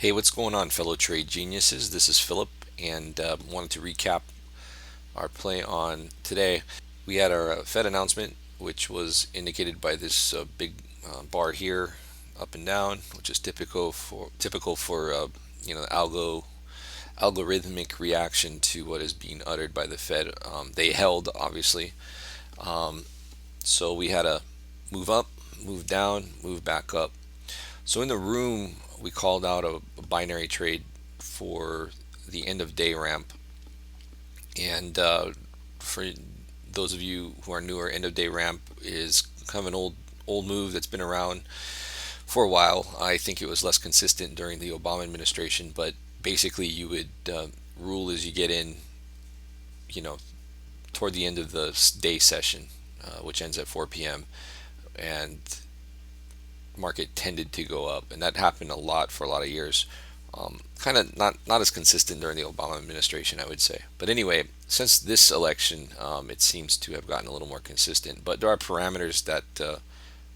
Hey, what's going on, fellow trade geniuses? This is Philip, and wanted to recap our play on today. We had our Fed announcement, which was indicated by this big bar here, up and down, which is typical for algorithmic reaction to what is being uttered by the Fed. They held, obviously, so we had a move up, move down, move back up. So in the room, we called out a binary trade for the end of day ramp, and for those of you who are newer, end of day ramp is kind of an old move that's been around for a while. I think it was less consistent during the Obama administration, but basically you would rule as you get in, you know, toward the end of the day session, which ends at 4 p.m. and market tended to go up, and that happened a lot for a lot of years. Kind of not as consistent during the Obama administration, I would say. But anyway, since this election, it seems to have gotten a little more consistent. But there are parameters that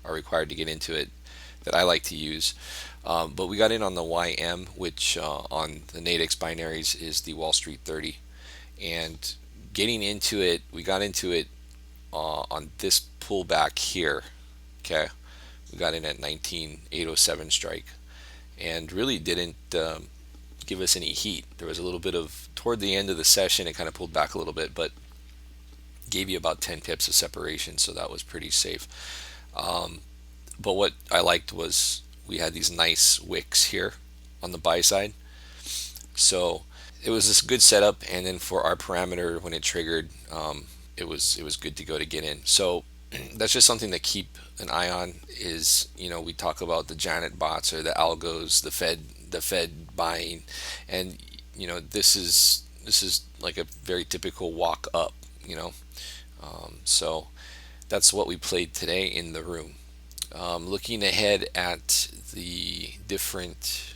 are required to get into it that I like to use. But we got in on the YM, which on the Nadex binaries is the Wall Street 30, and getting into it, we got into it on this pullback here. Okay, we got in at 19,807 strike, and really didn't give us any heat. There was a little bit of toward the end of the session, it kind of pulled back a little bit, but gave you about 10 pips of separation, so that was pretty safe. But what I liked was we had these nice wicks here on the buy side, so it was this good setup. And then for our parameter, when it triggered, it was good to go to get in. So that's just something to keep an eye on. Is we talk about the Janet bots or the algos, the Fed buying, and this is like a very typical walk up. So that's what we played today in the room. Looking ahead at the different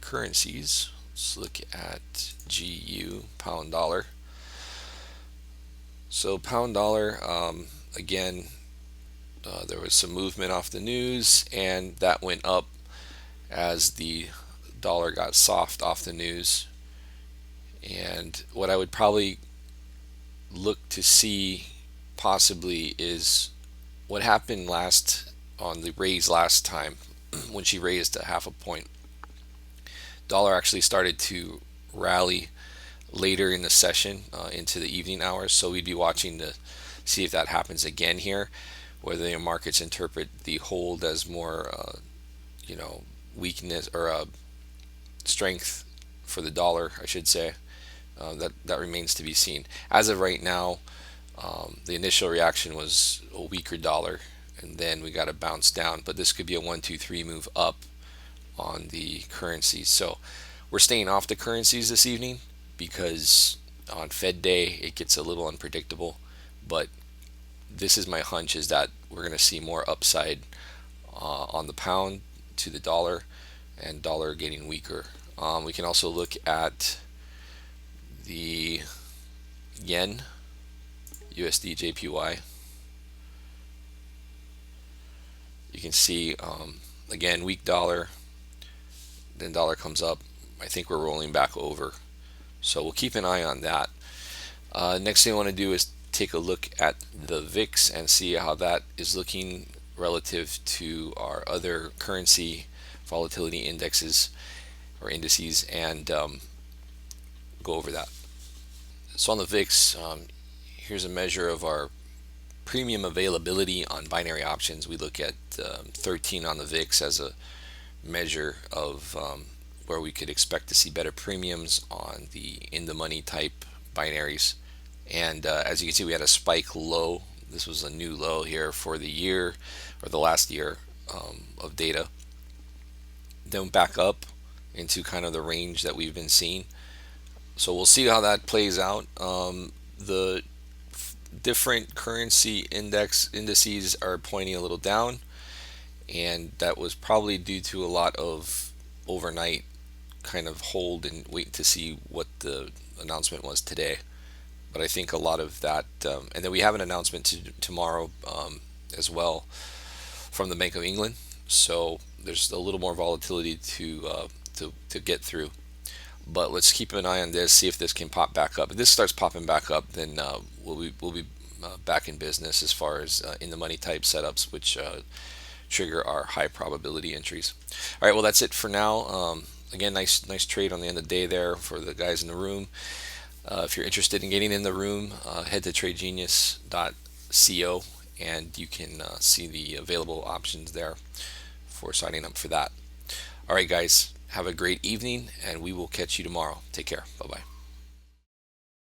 currencies, let's look at GU, pound dollar. So pound dollar, again, there was some movement off the news, and that went up as the dollar got soft off the news. And what I would probably look to see possibly is what happened last on the raise last time when she raised a half a point. Dollar actually started to rally later in the session into the evening hours, so we'd be watching to see if that happens again here, whether the markets interpret the hold as more weakness or strength for the dollar, I should say. That remains to be seen. As of right now, the initial reaction was a weaker dollar, and then we got a bounce down. But this could be a 1, 2, 3 move up on the currencies. So we're staying off the currencies this evening because on Fed Day it gets a little unpredictable. But this is my hunch, is that we're going to see more upside on the pound to the dollar, and dollar getting weaker. We can also look at the yen, USD JPY. You can see again, weak dollar, then dollar comes up. I think we're rolling back over, so we'll keep an eye on that. Next thing I want to do is take a look at the VIX and see how that is looking relative to our other currency volatility indexes or indices, and go over that. So on the VIX, here's a measure of our premium availability on binary options. We look at 13 on the VIX as a measure of where we could expect to see better premiums on the in the money type binaries. And as you can see, we had a spike low. This was a new low here for the year or the last year of data. Then back up into kind of the range that we've been seeing. So we'll see how that plays out. The different currency indices are pointing a little down, and that was probably due to a lot of overnight kind of hold and wait to see what the announcement was today. But I think a lot of that, and then we have an announcement tomorrow as well from the Bank of England. So there's a little more volatility to get through. But let's keep an eye on this, see if this can pop back up. If this starts popping back up, then we'll be back in business as far as in the money type setups, which trigger our high probability entries. All right, well that's it for now. Again, nice trade on the end of the day there for the guys in the room. If you're interested in getting in the room, head to tradegenius.co and you can see the available options there for signing up for that. All right, guys, have a great evening, and we will catch you tomorrow. Take care. Bye bye.